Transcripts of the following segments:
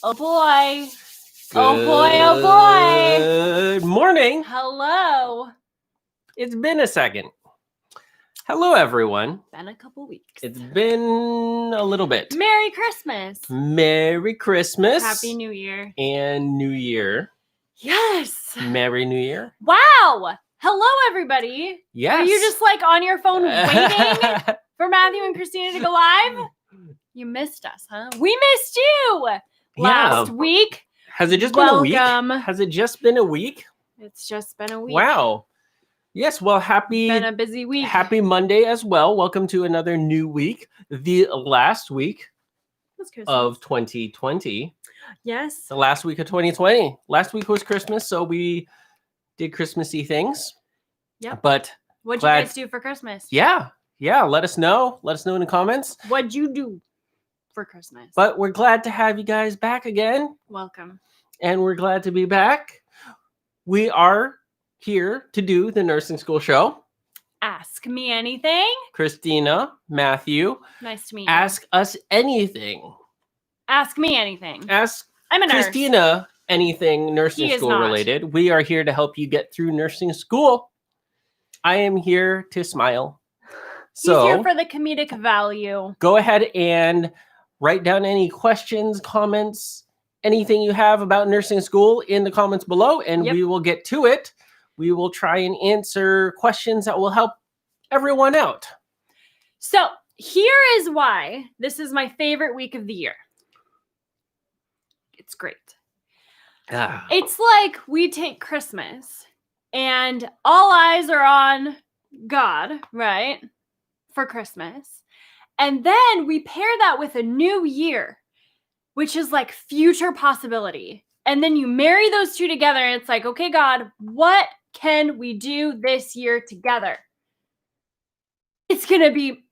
Oh boy. Good Oh boy. Good morning. Hello. It's been a second. Hello, everyone. Been a couple weeks. It's been a little bit. Merry Christmas. Merry Christmas. Happy New Year. And New Year. Yes. Merry New Year. Wow. Hello, everybody. Yes. Are you just like on your phone waiting for Matthew and Christina to go live? You missed us, huh? We missed you last week. Has it just been a week? Welcome. Has it just been a week? It's just been a week. Wow. Yes, well, Been a busy week. Happy Monday as well. Welcome to another new week, the last week of 2020. Yes. The last week of 2020. Last week was Christmas, so we did Christmassy things. Yep. But what'd you guys do for Christmas? Yeah. Let us know. Let us know in the comments. What'd you do for Christmas? But we're glad to have you guys back again. Welcome. And we're glad to be back. We are here to do the nursing school show. Ask me anything. Christina, Matthew. Nice to meet you. Ask us anything. Ask me anything. I'm a nurse. Christina anything nursing school related. We are here to help you get through nursing school. I am here to smile. He's here for the comedic value. Go ahead and write down any questions, comments, anything you have about nursing school in the comments below, and we will get to it. We will try and answer questions that will help everyone out. So here is why this is my favorite week of the year. It's great. It's like we take Christmas and all eyes are on God, right? For Christmas. And then we pair that with a new year, which is like future possibility. And then you marry those two together and it's like, okay, God, what can we do this year together? It's going to be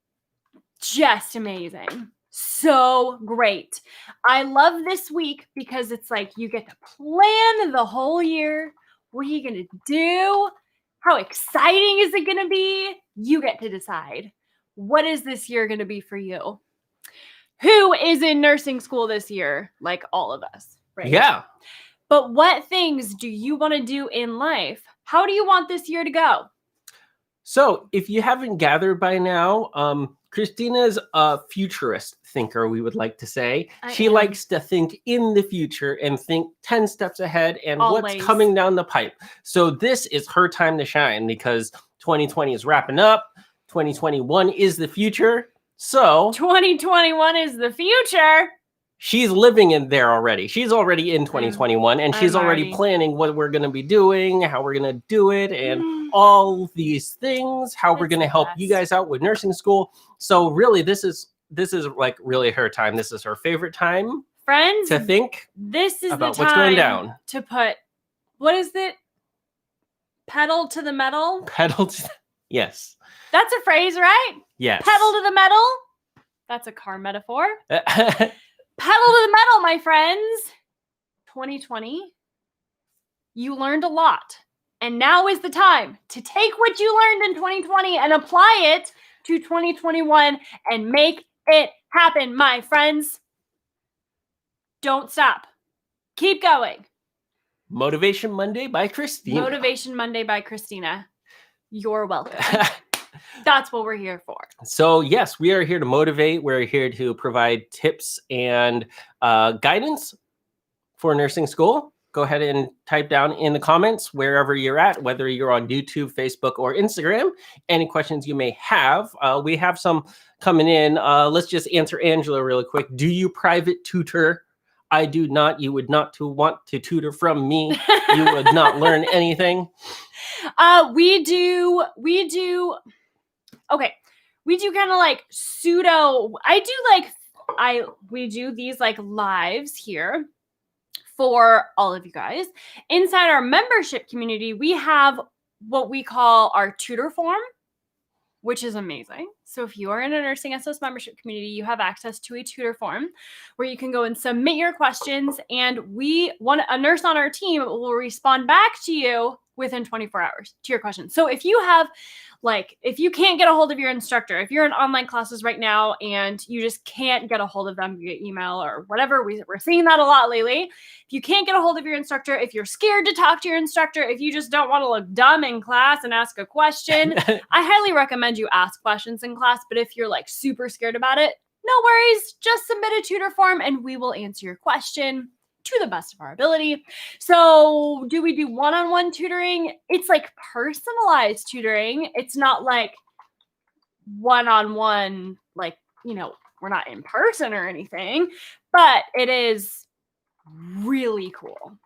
just amazing. So great. I love this week because it's like you get to plan the whole year. What are you going to do? How exciting is it going to be? You get to decide. What is this year going to be for you? Who is in nursing school this year? Like all of us, right? Yeah. But what things do you want to do in life? How do you want this year to go? So if you haven't gathered by now, Christina's a futurist thinker, we would like to say. She likes to think in the future and think 10 steps ahead and what's coming down the pipe. So this is her time to shine because 2020 is wrapping up. 2021 is the future. So 2021 is the future. She's living in there already. She's already in 2021 and she's already planning what we're going to be doing, how we're going to do it, and all these things, how we're going to help you guys out with nursing school. So really, this is like really her time. This is her favorite time, friends, to think this is about the time what's going down. To put, what is it? Pedal to the metal? Pedal to, yes. That's a phrase, right? Yes. Pedal to the metal? That's a car metaphor. Pedal to the metal, my friends. 2020, you learned a lot. And now is the time to take what you learned in 2020 and apply it to 2021 and make it happen, my friends. Don't stop. Keep going. Motivation Monday by Christina. Motivation Monday by Christina. You're welcome. That's what we're here for. So yes, we are here to motivate. We're here to provide tips and guidance for nursing school. Go ahead and type down in the comments wherever you're at, whether you're on YouTube, Facebook, or Instagram, any questions you may have. We have some coming in. Let's just answer Angela really quick. Do you private tutor? I do not. You would not want to tutor from me. You would not learn anything. We do kind of like we do these like lives here for all of you guys. Inside our membership community, we have what we call our tutor form, which is amazing. So if you are in a Nursing SOS membership community, you have access to a tutor form where you can go and submit your questions, and a nurse on our team will respond back to you within 24 hours to your questions. So if you have, if you can't get a hold of your instructor, if you're in online classes right now and you just can't get a hold of them via email or whatever, we're seeing that a lot lately. If you can't get a hold of your instructor, if you're scared to talk to your instructor, if you just don't want to look dumb in class and ask a question, I highly recommend you ask questions in class. But if you're super scared about it, no worries. Just submit a tutor form and we will answer your question to the best of our ability. So do we do one-on-one tutoring? It's personalized tutoring. It's not one-on-one, we're not in person or anything, but it is really cool.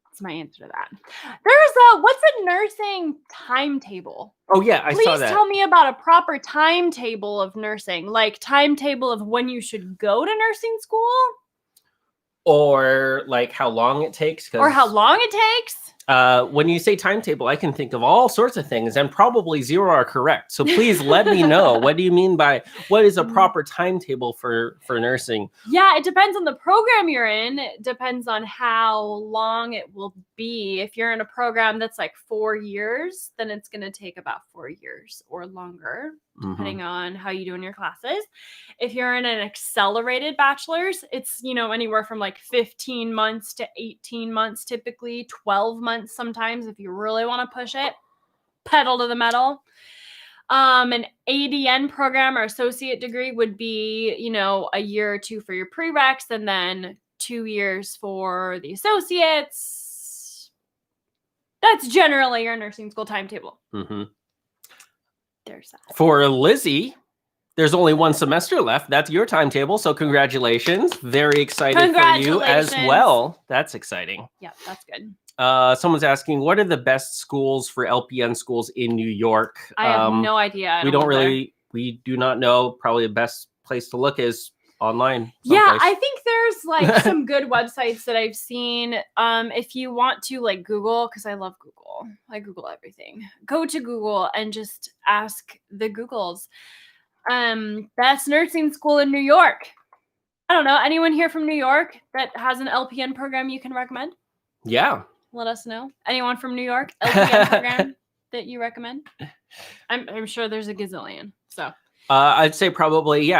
That's my answer to that. What's a nursing timetable? Oh yeah, I saw that. Please tell me about a proper timetable of nursing, timetable of when you should go to nursing school. Or how long it takes. Or how long it takes. When you say timetable, I can think of all sorts of things, and probably 0 are correct. So please let me know. What do you mean by what is a proper timetable for nursing? Yeah, it depends on the program you're in. It depends on how long it will be. If you're in a program that's 4 years, then it's going to take about 4 years or longer, depending on how you do in your classes. If you're in an accelerated bachelor's, it's, anywhere from 15 months to 18 months, typically 12 months sometimes if you really want to push it, pedal to the metal. An ADN program or associate degree would be, a year or 2 for your prereqs and then 2 years for the associates. That's generally your nursing school timetable. There's that. For Lizzie, there's only 1 semester left. That's your timetable. So congratulations. Very excited for you as well. That's exciting. Yeah, that's good. Someone's asking, what are the best schools for LPN schools in New York? I have no idea. We do not know. Probably the best place to look is online. Yeah, someplace. I think there's some good websites that I've seen. If you want to Google, because I love Google. I Google everything. Go to Google and just ask the Googles. Best nursing school in New York. I don't know. Anyone here from New York that has an LPN program you can recommend? Yeah. Let us know. Anyone from New York, LPN program that you recommend? I'm sure there's a gazillion. So I'd say probably,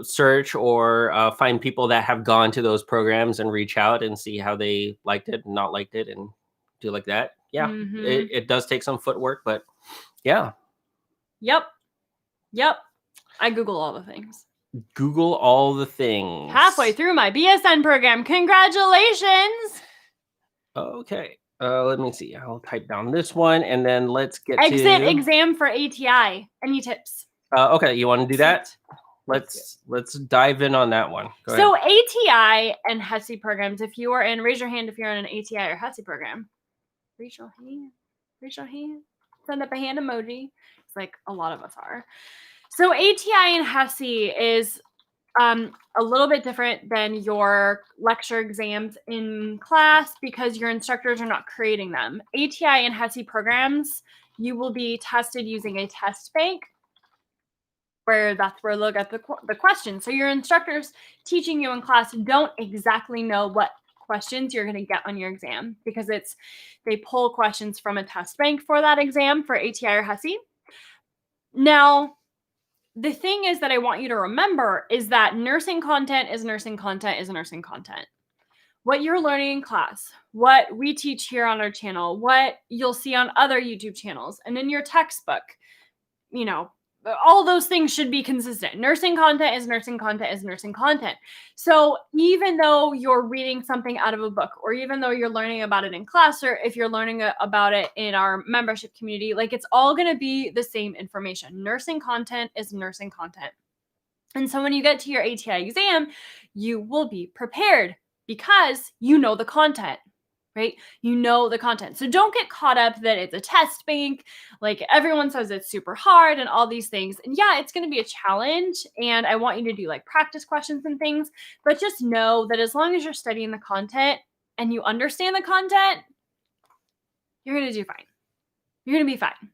search or find people that have gone to those programs and reach out and see how they liked it and not liked it and do like that. Yeah, it does take some footwork, but yeah. Yep. I Google all the things. Google all the things. Halfway through my BSN program. Congratulations. Okay. Let me see. I'll type down this one and then let's get Exit exam for ATI. Any tips? Okay, you want to do that? Let's dive in on that one. Go ahead. So ATI and HESI programs, if you are in, raise your hand if you're in an ATI or HESI program. Raise your hand. Send up a hand emoji. It's a lot of us are. So ATI and HESI is a little bit different than your lecture exams in class because your instructors are not creating them. ATI and HESI programs, you will be tested using a test bank where that's where they'll get the questions. So your instructors teaching you in class don't exactly know what questions you're going to get on your exam because they pull questions from a test bank for that exam for ATI or HESI. Now, the thing is that I want you to remember is that nursing content is nursing content is nursing content. What you're learning in class, what we teach here on our channel, what you'll see on other YouTube channels, and in your textbook, all those things should be consistent. Nursing content is nursing content is nursing content. So even though you're reading something out of a book, or even though you're learning about it in class, or if you're learning about it in our membership community, it's all going to be the same information. Nursing content is nursing content. And so when you get to your ATI exam, you will be prepared because you know the content. Right? You know the content. So don't get caught up that it's a test bank. Everyone says it's super hard and all these things. And yeah, it's going to be a challenge. And I want you to do practice questions and things. But just know that as long as you're studying the content and you understand the content, you're going to do fine. You're going to be fine.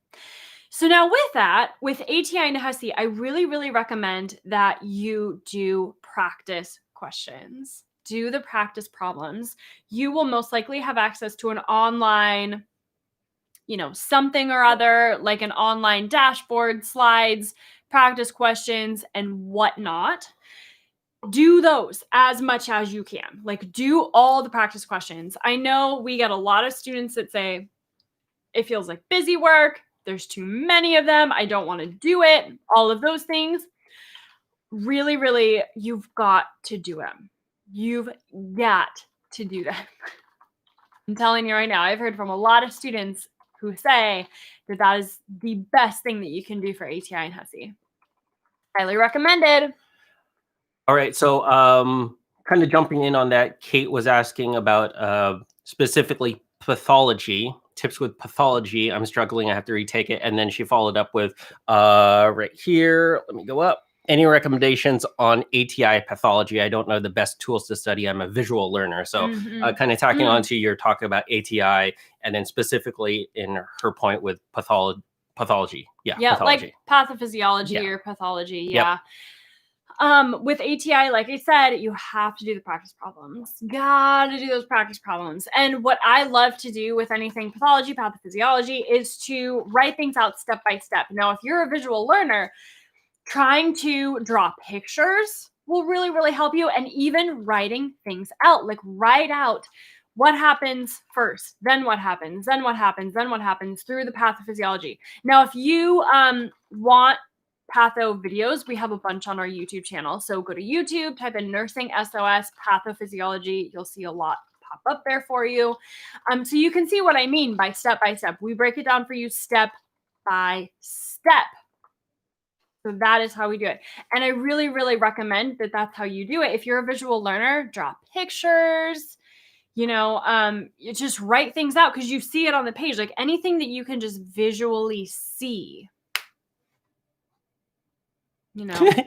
So now with that, with ATI and HESI, I really, really recommend that you do practice questions. Do the practice problems. You will most likely have access to an online, something or other, like an online dashboard, slides, practice questions, and whatnot. Do those as much as you can. Like, do all the practice questions. I know we get a lot of students that say, it feels like busy work. There's too many of them. I don't want to do it. All of those things. Really, really, you've got to do them. You've got to do them. I'm telling you right now, I've heard from a lot of students who say that that is the best thing that you can do for ATI and HESI. Highly recommended. All right. So kind of jumping in on that, Kate was asking about specifically pathology, tips with pathology. I'm struggling. I have to retake it. And then she followed up with right here. Let me go up. Any recommendations on ATI pathology? I don't know the best tools to study. I'm a visual learner. So kind of tacking on to your talk about ATI and then specifically in her point with pathology. Yeah, pathology. Like pathophysiology or pathology. Yeah. Yep. With ATI, like I said, you have to do the practice problems. Gotta do those practice problems. And what I love to do with anything pathology, pathophysiology is to write things out step by step. Now, if you're a visual learner, trying to draw pictures will really, really help you. And even writing things out, like write out what happens first, then what happens, then what happens, then what happens through the pathophysiology. Now, if you want patho videos, we have a bunch on our YouTube channel. So go to YouTube, type in Nursing SOS Pathophysiology. You'll see a lot pop up there for you. So you can see what I mean by step by step. We break it down for you step by step. So that is how we do it. And I really, really recommend that that's how you do it. If you're a visual learner, draw pictures, you just write things out because you see it on the page. Like anything that you can just visually see,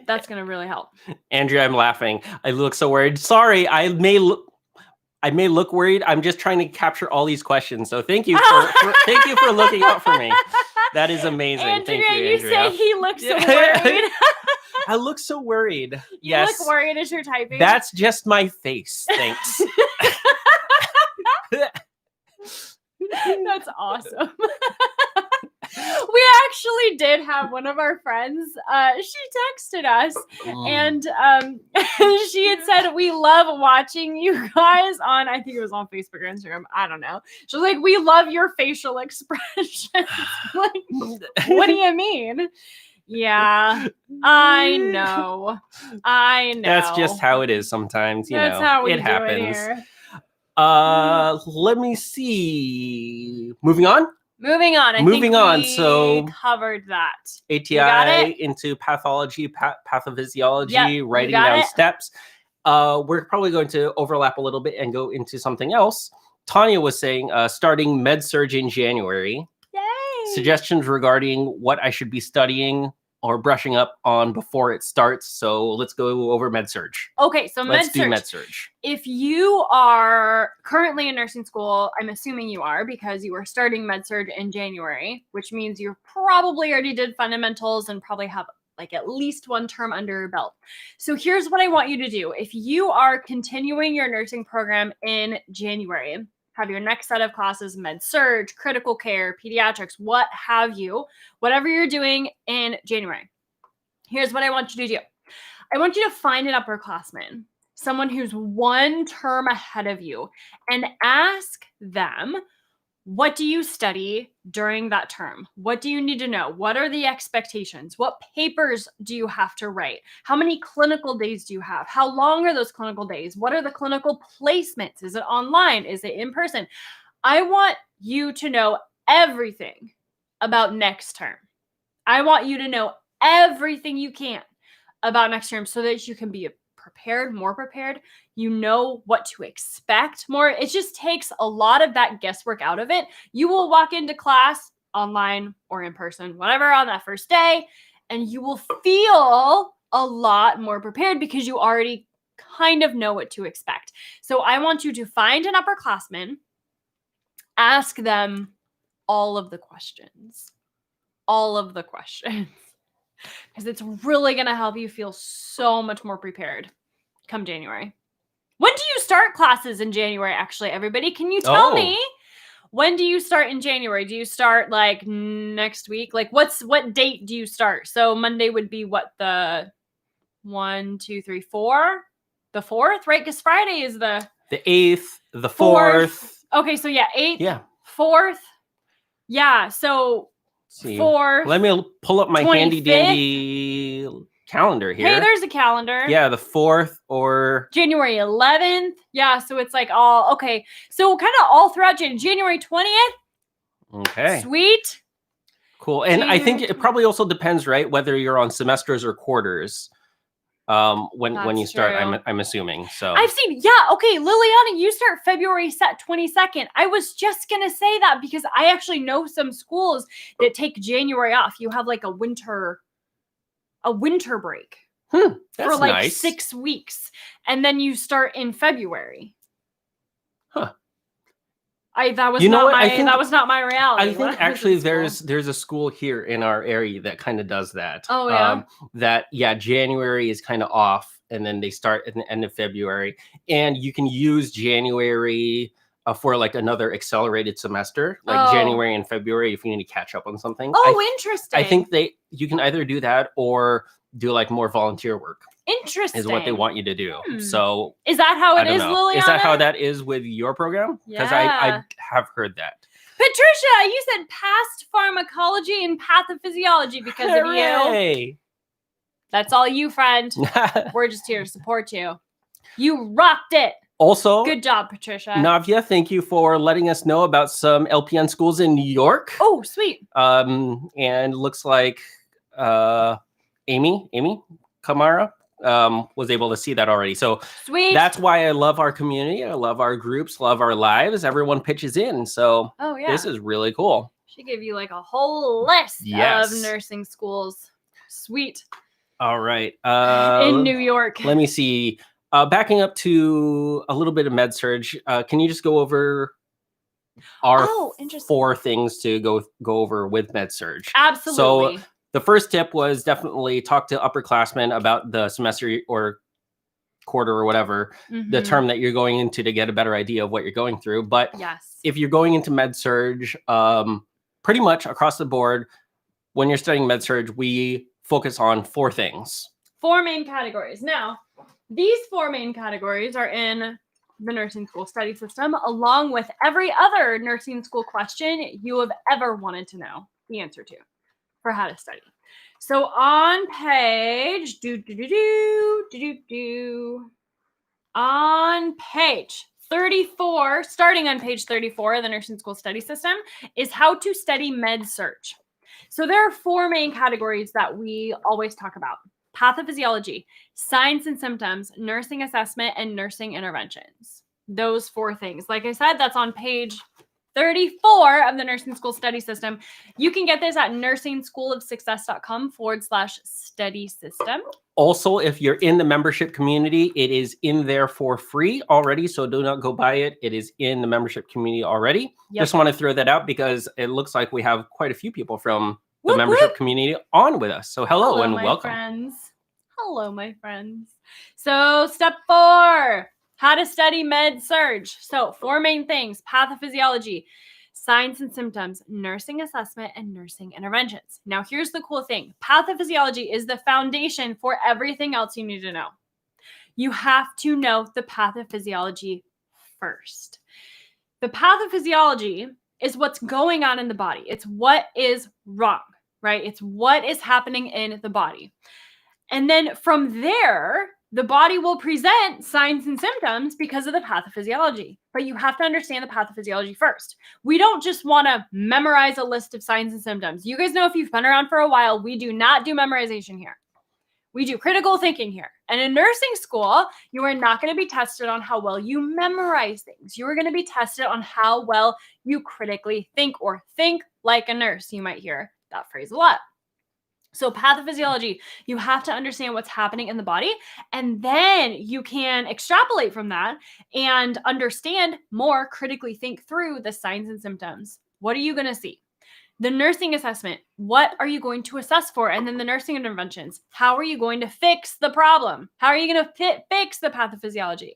that's going to really help. Andrea, I'm laughing. I look so worried. Sorry, I may look worried. I'm just trying to capture all these questions. So thank you thank you for looking out for me. That is amazing. Andrea, thank you, Andrea. You say he looks so worried. I look so worried. You look worried as you're typing. That's just my face. Thanks. That's awesome. We actually did have one of our friends. She texted us and she had said, we love watching you guys on, I think it was on Facebook or Instagram. I don't know. She was like, we love your facial expressions. Like, what do you mean? Yeah, I know. That's just how it is sometimes. That's how we it do happens. It here. Let me see. Moving on. I think we so covered that. ATI into pathology, pathophysiology, writing down steps. We're probably going to overlap a little bit and go into something else. Tanya was saying starting Med-surg in January. Yay! Suggestions regarding what I should be studying or brushing up on before it starts. So let's go over Med-surg. Okay, so let's do Med-surg. If you are currently in nursing school, I'm assuming you are because you are starting Med-surg in January, which means you probably already did fundamentals and probably have like at least one term under your belt. So here's what I want you to do. If you are continuing your nursing program in January, have your next set of classes, Med-surg, critical care, pediatrics, what have you, whatever you're doing in January. Here's what I want you to do. I want you to find an upperclassman, someone who's one term ahead of you, and ask them, what do you study during that term? What do you need to know? What are the expectations? What papers do you have to write? How many clinical days do you have? How long are those clinical days? What are the clinical placements? Is it online? Is it in person? I want you to know everything about next term. I want you to know everything you can about next term so that you can be prepared, more prepared. You know what to expect more. It just takes a lot of that guesswork out of it. You will walk into class online or in person, whatever, on that first day, and you will feel a lot more prepared because you already kind of know what to expect. So I want you to find an upperclassman, ask them all of the questions. all of the questions because it's really going to help you feel so much more prepared come January. When do you start classes in January, actually, everybody? Can you tell me, when do you start in January? Do you start like next week? Like what date do you start? So Monday would be what, the 1, 2, 3, 4? The 4th, right? Because Friday is the 8th, the 4th. Okay, so yeah, 8th, yeah, 4th. Yeah, so 4th. Let me pull up my 25th. handy dandy calendar here. Hey, there's a calendar. Yeah, the 4th or January 11th. Yeah, so it's like all, okay. So kind of all throughout January 20th. Okay. Sweet. Cool. And I think it probably also depends, right, whether you're on semesters or quarters. When you start, I'm assuming. So I've seen, yeah, okay, Liliana, you start February 22nd. I was just gonna say that because I actually know some schools that take January off. You have like a winter break for like nice. 6 weeks, and then you start in February. Huh. That was not my reality. I think actually there's a school here in our area that kind of does that. Oh yeah. January is kind of off, and then they start at the end of February, and you can use January for like another accelerated semester, like January and February, if you need to catch up on something. Interesting. I think you can either do that or do like more volunteer work. Interesting. Is what they want you to do. So is that how it is, Liliana? Is that how that is with your program? Because I have heard that. Patricia, you said past pharmacology and pathophysiology because of you. That's all you, friend. We're just here to support you. You rocked it. Also, good job, Patricia. Navia, thank you for letting us know about some LPN schools in New York. Oh, sweet. And looks like Amy Kamara was able to see that already. So sweet. That's why I love our community. I love our groups, love our lives. Everyone pitches in. So this is really cool. She gave you like a whole list of nursing schools. Sweet. All right. In New York. Let me see. Backing up to a little bit of Med-surg, can you just go over our 4 things to go over with Med-surg? Absolutely. So the first tip was definitely talk to upperclassmen about the semester or quarter or whatever, the term that you're going into, to get a better idea of what you're going through. But if you're going into Med-surg, pretty much across the board, when you're studying Med-surg, we focus on 4 things. 4 main categories. Now, these 4 main categories are in the nursing school study system, along with every other nursing school question you have ever wanted to know the answer to for how to study. So on page on page 34, starting on page 34 of the nursing school study system, is how to study Med-surg. So there are 4 main categories that we always talk about: pathophysiology, signs and symptoms, nursing assessment, and nursing interventions. Those 4 things. Like I said, that's on page 34 of the nursing school study system. You can get this at nursingschoolofsuccess.com/study system. Also, if you're in the membership community, it is in there for free already. So do not go buy it. It is in the membership community already. Just want to throw that out because it looks like we have quite a few people from the membership community on with us. So hello and welcome. Hello, my friends. So step 4, how to study Med-surg. So 4 main things: pathophysiology, signs and symptoms, nursing assessment, and nursing interventions. Now, here's the cool thing. Pathophysiology is the foundation for everything else you need to know. You have to know the pathophysiology first. The pathophysiology is what's going on in the body. It's what is wrong, right? It's what is happening in the body. And then from there, the body will present signs and symptoms because of the pathophysiology. But you have to understand the pathophysiology first. We don't just want to memorize a list of signs and symptoms. You guys know, if you've been around for a while, we do not do memorization here. We do critical thinking here. And in nursing school, you are not going to be tested on how well you memorize things. You are going to be tested on how well you critically think, or think like a nurse. You might hear that phrase a lot. So pathophysiology, you have to understand what's happening in the body, and then you can extrapolate from that and understand more, critically think through the signs and symptoms. What are you going to see? The nursing assessment, what are you going to assess for? And then the nursing interventions, how are you going to fix the problem? How are you going to fix the pathophysiology,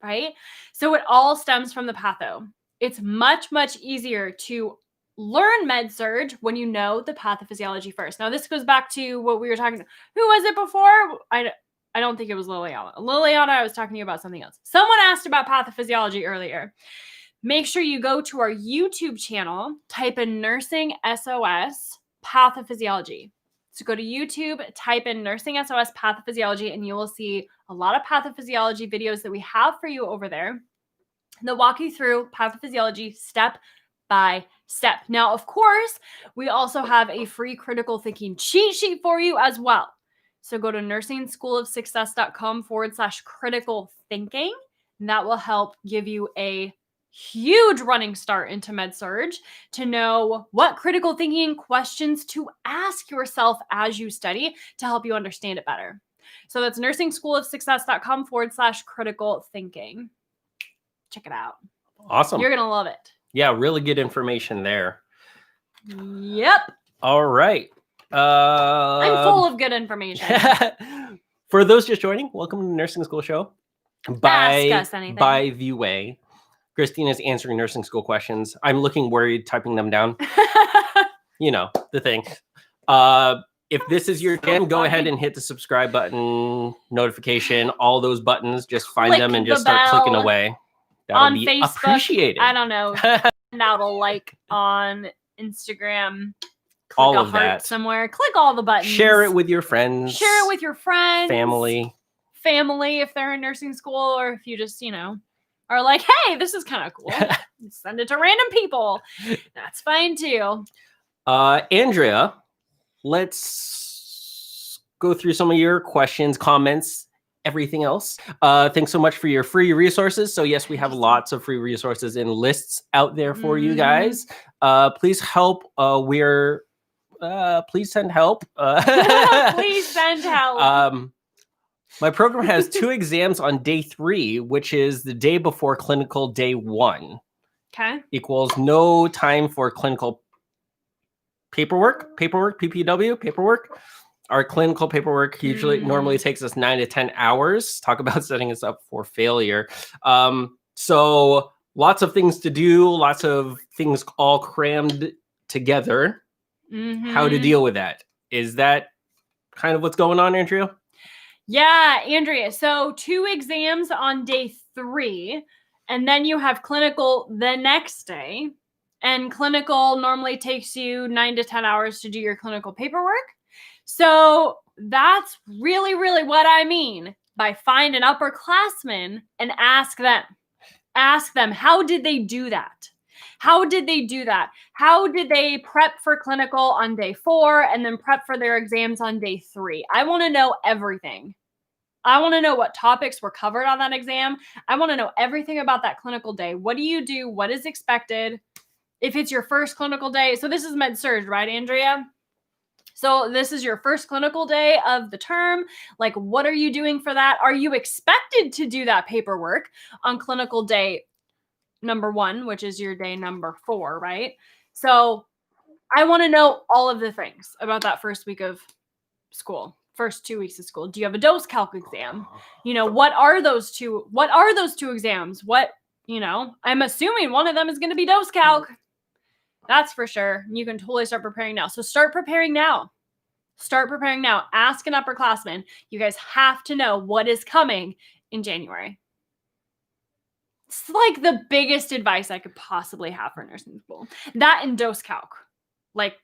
right? So it all stems from the patho. It's much, much easier to learn Med-surg when you know the pathophysiology first. Now, this goes back to what we were talking about. Who was it before? I don't think it was Liliana. Liliana, I was talking to you about something else. Someone asked about pathophysiology earlier. Make sure you go to our YouTube channel, type in Nursing SOS Pathophysiology. So go to YouTube, type in Nursing SOS Pathophysiology, and you will see a lot of pathophysiology videos that we have for you over there that walk you through pathophysiology step by step. Now, of course, we also have a free critical thinking cheat sheet for you as well. So go to nursingschoolofsuccess.com/critical thinking, and that will help give you a huge running start into Med-surg to know what critical thinking questions to ask yourself as you study to help you understand it better. So that's nursingschoolofsuccess.com/critical thinking. Check it out. Awesome. You're going to love it. Yeah, really good information there. Yep. All right. I'm full of good information. For those just joining, welcome to the Nursing School Show. Ask us anything. By the way, Christina's answering nursing school questions. I'm looking worried typing them down. You know, the thing. If this is your jam, go ahead and hit the subscribe button, notification, all those buttons. Just find them and just start clicking away. That'll be Facebook, appreciated. I don't know. Now to like on Instagram. Click all a of heart that somewhere. Click all the buttons. Share it with your friends. Share it with your friends. Family if they're in nursing school, or if you just, are like, hey, this is kind of cool. Send it to random people. That's fine too. Andrea, let's go through some of your questions, comments, everything else. Thanks so much for your free resources. So yes, we have lots of free resources and lists out there for you guys. Please help. Please send help. Please send help. My program has 2 exams on day 3, which is the day before clinical day 1. Okay. Equals no time for clinical paperwork, PPW, paperwork. Our clinical paperwork normally takes us 9 to 10 hours. Talk about setting us up for failure. So lots of things to do, lots of things all crammed together. How to deal with that? Is that kind of what's going on, Andrea? Yeah, Andrea. So 2 exams on day 3, and then you have clinical the next day. And clinical normally takes you 9 to 10 hours to do your clinical paperwork. So that's really, really what I mean by find an upperclassman and ask them. Ask them, how did they do that? How did they do that? How did they prep for clinical on day 4 and then prep for their exams on day 3? I want to know everything. I want to know what topics were covered on that exam. I want to know everything about that clinical day. What do you do? What is expected? If it's your first clinical day. So this is Med-surg, right, Andrea? So this is your first clinical day of the term. Like, what are you doing for that? Are you expected to do that paperwork on clinical day number 1, which is your day number 4, right? So I want to know all of the things about that first week of school, first 2 weeks of school. Do you have a dose calc exam? What are those two exams? I'm assuming one of them is going to be dose calc. That's for sure. You can totally start preparing now. So start preparing now. Start preparing now. Ask an upperclassman. You guys have to know what is coming in January. It's like the biggest advice I could possibly have for nursing school. That and dose calc. Like,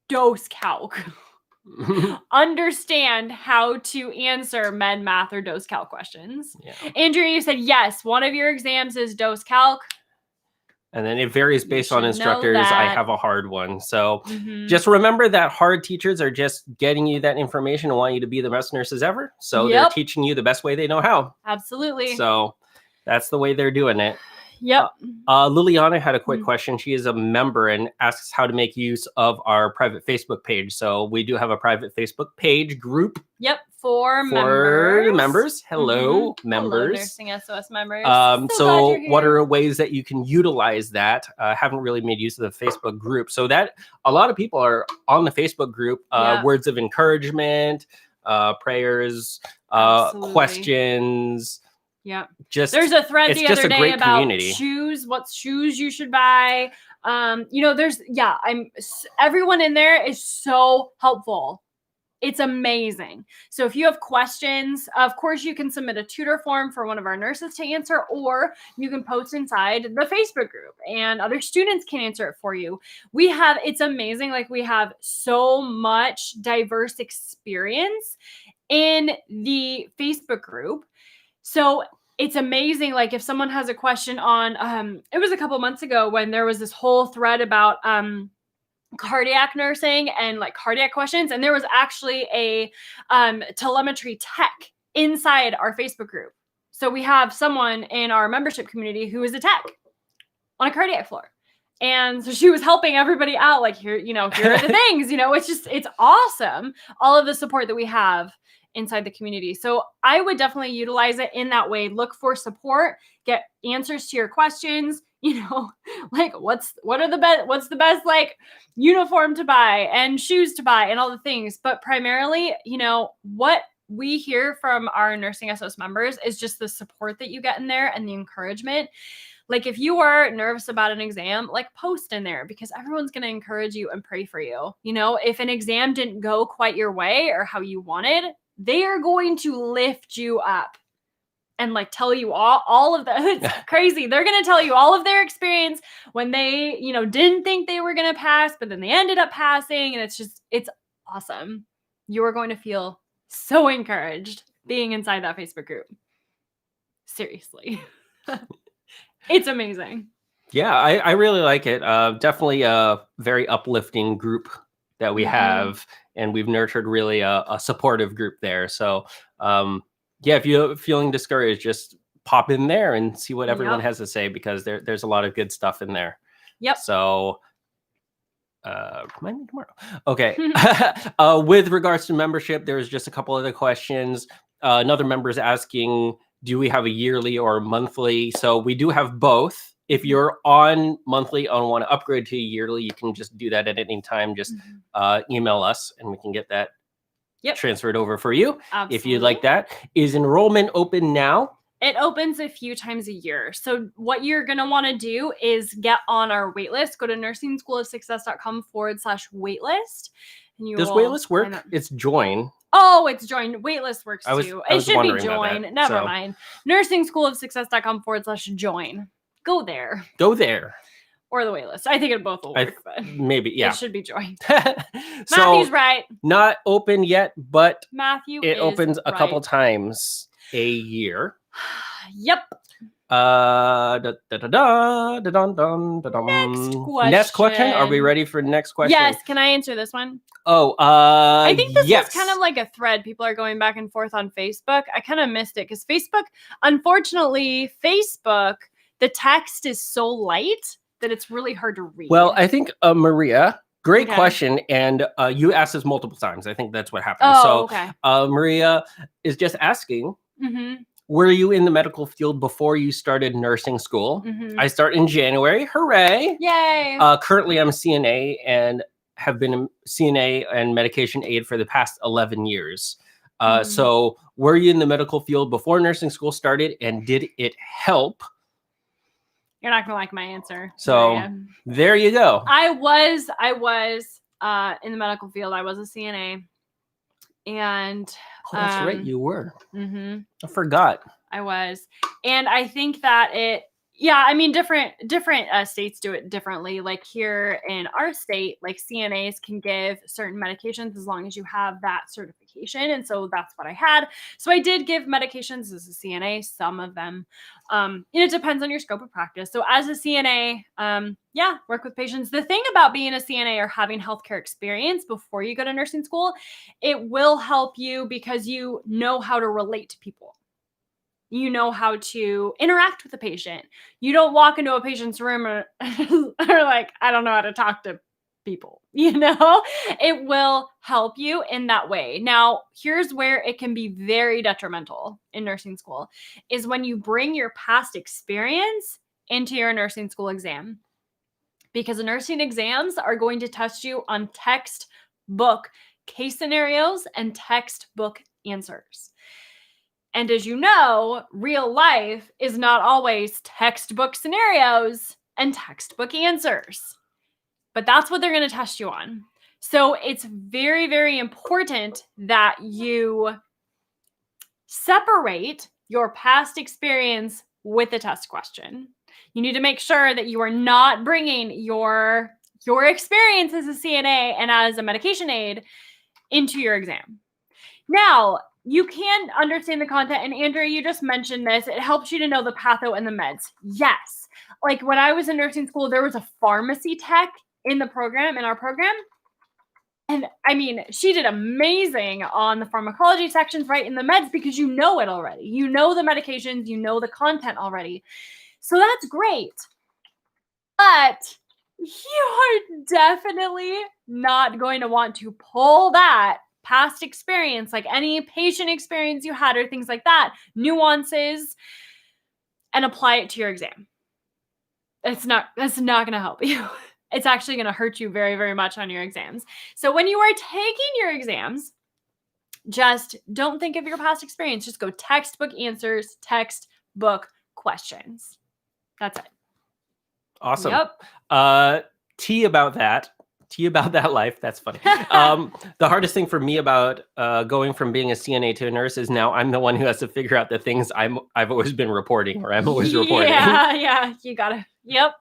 dose calc. Understand how to answer med, math, or dose calc questions. Yeah. Andrea, you said yes. One of your exams is dose calc. And then it varies based on instructors. I have a hard one. So just remember that hard teachers are just getting you that information and want you to be the best nurses ever. So they're teaching you the best way they know how. Absolutely. So that's the way they're doing it. Yep. Liliana had a quick question. She is a member and asks how to make use of our private Facebook page. So we do have a private Facebook page group. Yep. for the members. members. Hello, members. Hello, Nursing SOS members. So what are ways that you can utilize that? Haven't really made use of the Facebook group. So that a lot of people are on the Facebook group. Words of encouragement, prayers, questions. Yeah. Just there's a thread the other day about community. what shoes you should buy. Everyone in there is so helpful. It's amazing. So if you have questions, of course you can submit a tutor form for one of our nurses to answer, or you can post inside the Facebook group and other students can answer it for you. It's amazing. Like, we have so much diverse experience in the Facebook group. So it's amazing. Like, if someone has a question on, it was a couple months ago when there was this whole thread about cardiac nursing and like cardiac questions. And there was actually a telemetry tech inside our Facebook group. So we have someone in our membership community who is a tech on a cardiac floor. And so she was helping everybody out. Like, here are the things, it's awesome. All of the support that we have inside the community. So I would definitely utilize it in that way. Look for support, get answers to your questions, like what's the best like uniform to buy and shoes to buy and all the things. But primarily, what we hear from our Nursing SOS members is just the support that you get in there and the encouragement. Like, if you are nervous about an exam, like, post in there, because everyone's going to encourage you and pray for you. If an exam didn't go quite your way or how you wanted, they are going to lift you up and like tell you all of that. It's crazy. They're going to tell you all of their experience when they, didn't think they were going to pass, but then they ended up passing. And it's awesome. You are going to feel so encouraged being inside that Facebook group. Seriously. It's amazing. Yeah, I really like it. Definitely a very uplifting group that we have. And we've nurtured really a supportive group there. So, if you're feeling discouraged, just pop in there and see what everyone has to say, because there's a lot of good stuff in there. Yep. So, remind me tomorrow. Okay. With regards to membership, there's just a couple other questions. Another member is asking, do we have a yearly or monthly? So we do have both. If you're on monthly and want to upgrade to yearly, you can just do that at any time. Just email us and we can get that transferred over for you. Absolutely. If you'd like that. Is enrollment open now? It opens a few times a year. So what you're going to want to do is get on our wait list. Go to nursingschoolofsuccess.com/waitlist. Does waitlist work? It's join. Oh, it's join. Waitlist works too. It should be join. Never mind. nursingschoolofsuccess.com/join. Go there. Or the waitlist. I think it both will work, but maybe, yeah. It should be joined. So, Matthew's right. Not open yet, but Matthew it opens a couple times a year. Yep. Next question. Are we ready for next question? Yes. Can I answer this one? I think this is kind of like a thread. People are going back and forth on Facebook. I kind of missed it because unfortunately, the text is so light that it's really hard to read. Well, I think Maria, great question. And you asked this multiple times. I think that's what happened. Maria is just asking, were you in the medical field before you started nursing school? I start in January. Hooray. Yay. Currently, I'm a CNA and have been a CNA and medication aid for the past 11 years. So were you in the medical field before nursing school started, and did it help? You're not going to like my answer. So there you go. I was in the medical field. I was a CNA. And that's right. You were. I forgot. I was. And I think that different states do it differently. Like here in our state, like CNAs can give certain medications as long as you have that certification. And so that's what I had. So I did give medications as a CNA, some of them. And it depends on your scope of practice. So as a CNA, work with patients. The thing about being a CNA or having healthcare experience before you go to nursing school, it will help you because you know how to relate to people. You know how to interact with the patient. You don't walk into a patient's room or like, I don't know how to talk to people, it will help you in that way. Now, here's where it can be very detrimental in nursing school is when you bring your past experience into your nursing school exam, because the nursing exams are going to test you on textbook case scenarios and textbook answers. And as you know, real life is not always textbook scenarios and textbook answers. But that's what they're going to test you on. So it's very, very important that you separate your past experience with the test question. You need to make sure that you are not bringing your experience as a CNA and as a medication aide into your exam. Now, you can understand the content, and Andrea, you just mentioned this. It helps you to know the patho and the meds. Yes. Like when I was in nursing school, there was a pharmacy tech in our program. And I mean, she did amazing on the pharmacology sections, right? In the meds, because you know it already. You know the medications, you know the content already. So that's great. But you are definitely not going to want to pull that past experience, like any patient experience you had or things like that, nuances, and apply it to your exam. That's not going to help you. It's actually going to hurt you very, very much on your exams. So when you are taking your exams, just don't think of your past experience. Just go textbook answers, textbook questions. That's it. Awesome. Yep. Tea about that life. That's funny. The hardest thing for me about going from being a CNA to a nurse is now I'm the one who has to figure out the things I've always been reporting, or I'm always reporting. Yeah. You gotta. Yep.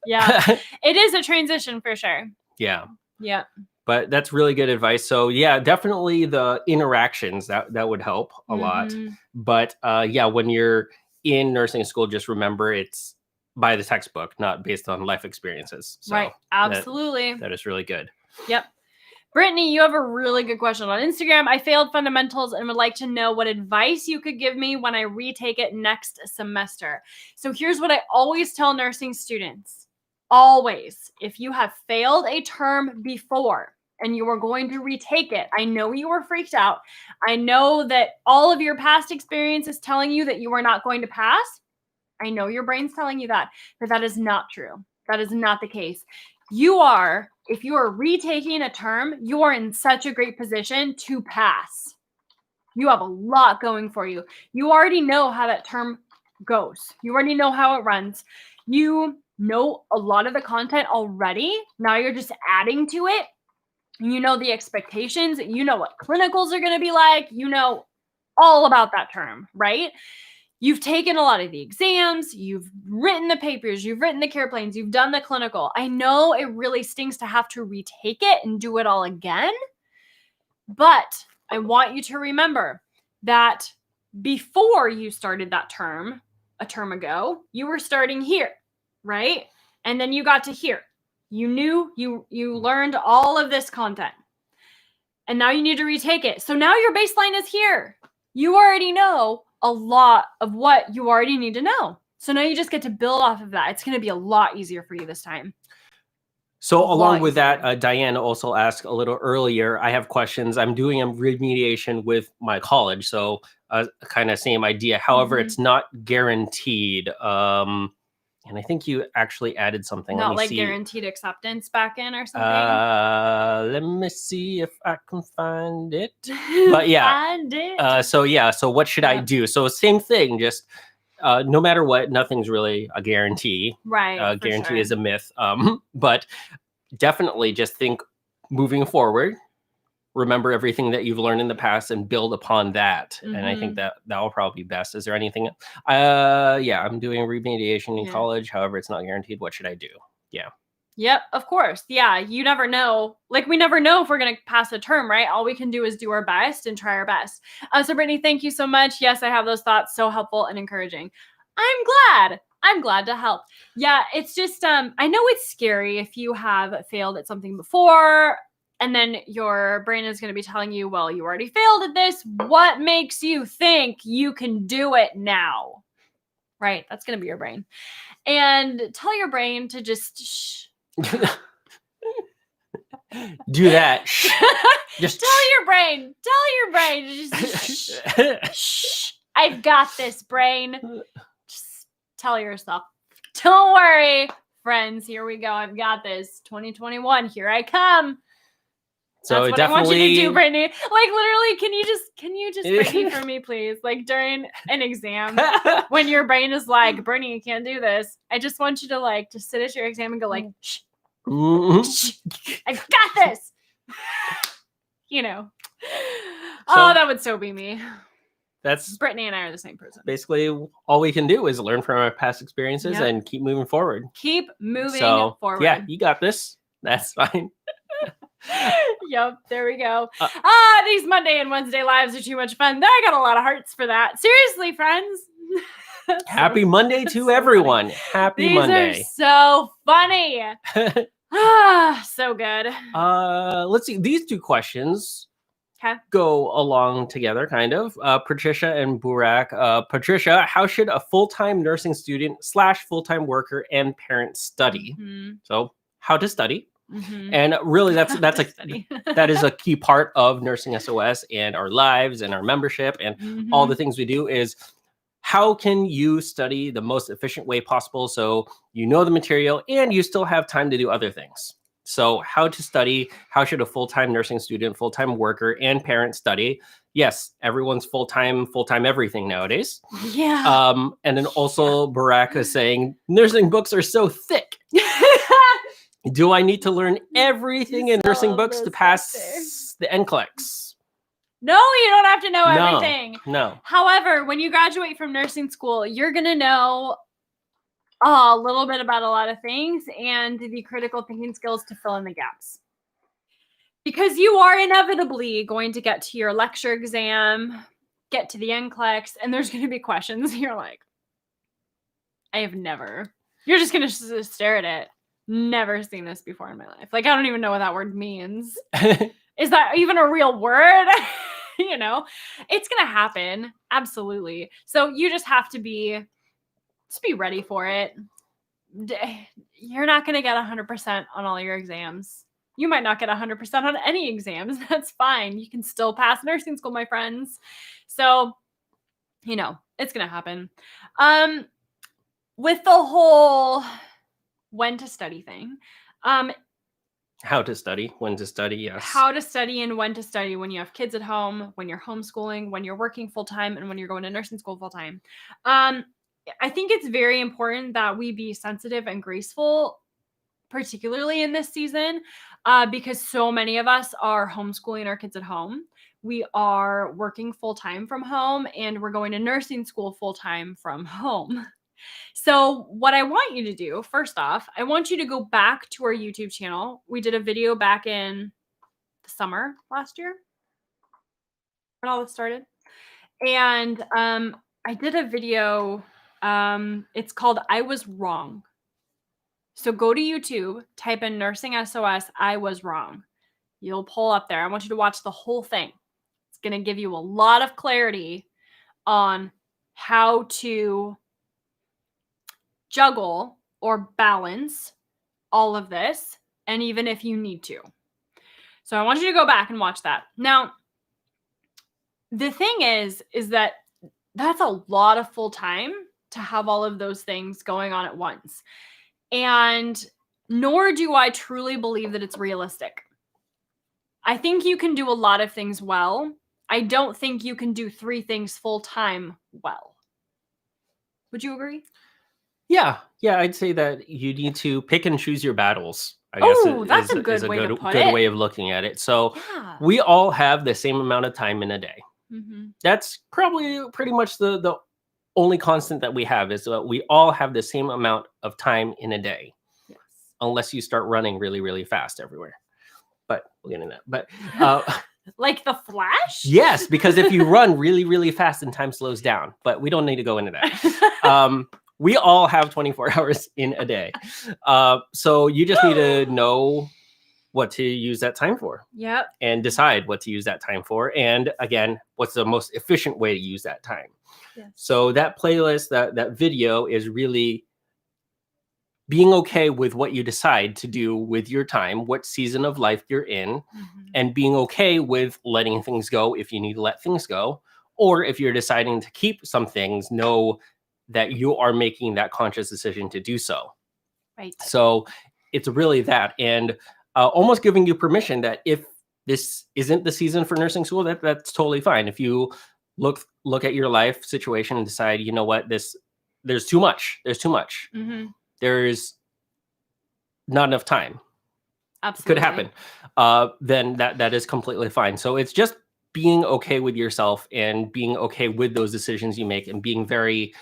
Yeah. It is a transition for sure. Yeah. Yeah. But that's really good advice. So yeah, definitely the interactions that would help a lot. But when you're in nursing school, just remember it's by the textbook, not based on life experiences. So right. Absolutely. That is really good. Yep. Brittany, you have a really good question on Instagram. I failed fundamentals and would like to know what advice you could give me when I retake it next semester. So here's what I always tell nursing students. Always, if you have failed a term before and you are going to retake it, I know you were freaked out. I know that all of your past experience is telling you that you are not going to pass. I know your brain's telling you that, but that is not true. That is not the case. If you are retaking a term, you are in such a great position to pass. You have a lot going for you. You already know how that term goes. You already know how it runs. You know a lot of the content already. Now you're just adding to it. You know the expectations. You know what clinicals are going to be like. You know all about that term, right? You've taken a lot of the exams, you've written the papers, you've written the care plans, you've done the clinical. I know it really stings to have to retake it and do it all again, but I want you to remember that before you started that term, a term ago, you were starting here, right? And then you got to here. You knew, you learned all of this content. And now you need to retake it. So now your baseline is here. You already know a lot of what you already need to know. So now you just get to build off of that. It's going to be a lot easier for you this time. So along with that, Diane also asked a little earlier, I have questions. I'm doing a remediation with my college. So kind of same idea. However, it's not guaranteed. And I think you actually added something. Not like guaranteed acceptance back in or something? Let me see if I can find it. But yeah. Find it. So what should I do? So same thing, just no matter what, nothing's really a guarantee. Right. Guarantee is a myth. But definitely just think moving forward, remember everything that you've learned in the past and build upon that. And I think that will probably be best. Is there anything? I'm doing remediation in college. However, it's not guaranteed. What should I do? Yeah. Yep, of course. Yeah, you never know. Like, we never know if we're going to pass a term, right? All we can do is do our best and try our best. So Brittany, thank you so much. Yes, I have those thoughts. So helpful and encouraging. I'm glad to help. Yeah, it's just, I know it's scary if you have failed at something before, and then your brain is going to be telling you, well, you already failed at this. What makes you think you can do it now? Right? That's going to be your brain. And tell your brain to just shh. Do that. Just tell your brain. Just, shh. I've got this, brain. Just tell yourself. Don't worry, friends. Here we go. I've got this. 2021. Here I come. So that's what I want you to do, Brittany. Like literally, can you just Brittany for me, please? Like during an exam, when your brain is like, Brittany, you can't do this. I just want you to like just sit at your exam and go like, shh, shh, I've got this. You know. Oh, that would so be me. That's Brittany and I are the same person. Basically, all we can do is learn from our past experiences and keep moving forward. Keep moving forward. Yeah, you got this. That's fine. Yep, there we go. These Monday and Wednesday lives are too much fun. I got a lot of hearts for that. Seriously, friends. Happy Monday to everyone. Happy Monday. These are so funny. So good. Let's see. These two questions go along together, kind of. Patricia and Burak. Patricia, how should a full-time nursing student / full-time worker and parent study? So, how to study. And really, that is a key part of Nursing SOS and our lives and our membership and all the things we do is how can you study the most efficient way possible so you know the material and you still have time to do other things. So how to study, how should a full-time nursing student, full-time worker, and parent study? Yes, everyone's full-time everything nowadays. Yeah. And then also Baraka saying, nursing books are so thick. Do I need to learn everything in nursing books to pass the NCLEX? No, you don't have to know everything. No. However, when you graduate from nursing school, you're going to know a little bit about a lot of things and the critical thinking skills to fill in the gaps. Because you are inevitably going to get to your lecture exam, get to the NCLEX, and there's going to be questions. You're like, you're just going to stare at it. Never seen this before in my life. Like, I don't even know what that word means. Is that even a real word? You know, it's going to happen. Absolutely. So you just have to be ready for it. You're not going to get 100% on all your exams. You might not get 100% on any exams. That's fine. You can still pass nursing school, my friends. So, you know, it's going to happen. With the whole when to study thing, how to study, when to study, yes. How to study and when to study when you have kids at home, when you're homeschooling, when you're working full-time, and when you're going to nursing school full-time. I think it's very important that we be sensitive and graceful, particularly in this season, because so many of us are homeschooling our kids at home. We are working full-time from home, and we're going to nursing school full-time from home. So what I want you to do, first off, I want you to go back to our YouTube channel. We did a video back in the summer last year when all this started. And I did a video. It's called I Was Wrong. So go to YouTube, type in Nursing SOS, I Was Wrong. You'll pull up there. I want you to watch the whole thing. It's going to give you a lot of clarity on how to juggle or balance all of this, and even if you need to. So I want you to go back and watch that. Now, the thing is that that's a lot of full time to have all of those things going on at once. And nor do I truly believe that it's realistic. I think you can do a lot of things well. I don't think you can do 3 things full time well. Would you agree? Yeah, I'd say that you need to pick and choose your battles. I guess that's a good way to put it. Good way of looking at it. So we all have the same amount of time in a day. That's probably pretty much the only constant that we have is that we all have the same amount of time in a day. Yes. Unless you start running really, really fast everywhere. But we'll get into that. But like the Flash? Yes, because if you run really, really fast, then time slows down. But we don't need to go into that. We all have 24 hours in a day. So you just need to know what to use that time for. Yep. And decide what to use that time for. And again, what's the most efficient way to use that time. Yes. So that playlist, that video is really being okay with what you decide to do with your time, what season of life you're in, and being okay with letting things go if you need to let things go, or if you're deciding to keep some things, know that you are making that conscious decision to do so. Right. So it's really that, and almost giving you permission that if this isn't the season for nursing school, that's totally fine. If you look at your life situation and decide, you know what, there's too much. There's not enough time. Absolutely. Could happen. Then that is completely fine. So it's just being okay with yourself and being okay with those decisions you make and being very,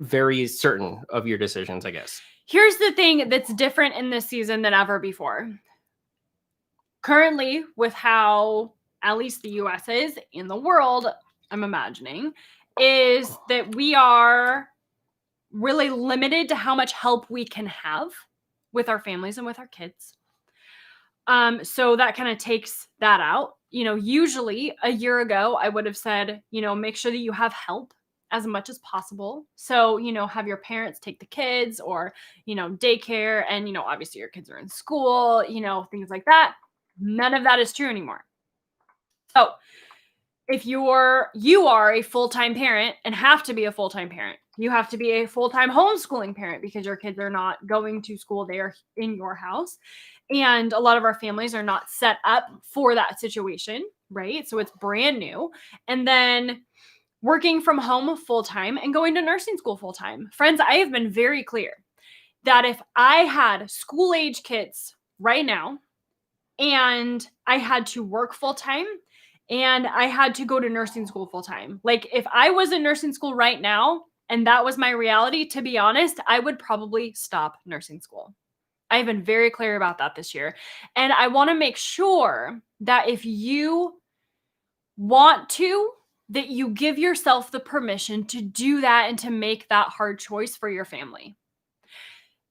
very certain of your decisions, I guess. Here's the thing that's different in this season than ever before. Currently, with how at least the US is in the world, I'm imagining, is that we are really limited to how much help we can have with our families and with our kids. So that kind of takes that out. Usually a year ago, I would have said, make sure that you have help as much as possible. So, have your parents take the kids or, daycare, and, obviously your kids are in school, things like that. None of that is true anymore. So if you are a full-time parent and have to be a full-time parent, you have to be a full-time homeschooling parent because your kids are not going to school. They are in your house. And a lot of our families are not set up for that situation, right? So it's brand new. And then working from home full-time and going to nursing school full-time. Friends, I have been very clear that if I had school-age kids right now and I had to work full-time and I had to go to nursing school full-time, like if I was in nursing school right now and that was my reality, to be honest, I would probably stop nursing school. I've been very clear about that this year. And I want to make sure that if you want to, that you give yourself the permission to do that and to make that hard choice for your family.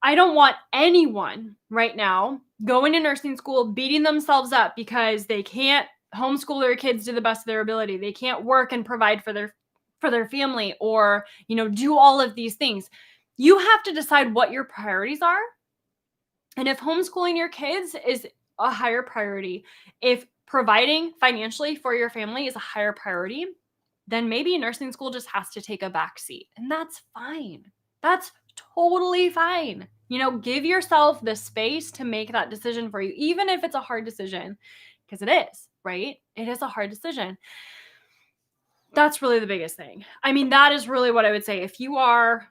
I don't want anyone right now going to nursing school, beating themselves up because they can't homeschool their kids to the best of their ability. They can't work and provide for their family or, do all of these things. You have to decide what your priorities are. And if homeschooling your kids is a higher priority, if providing financially for your family is a higher priority, then maybe nursing school just has to take a back seat. And that's fine. That's totally fine. Give yourself the space to make that decision for you, even if it's a hard decision, because it is, right? It is a hard decision. That's really the biggest thing. I mean, that is really what I would say. If you are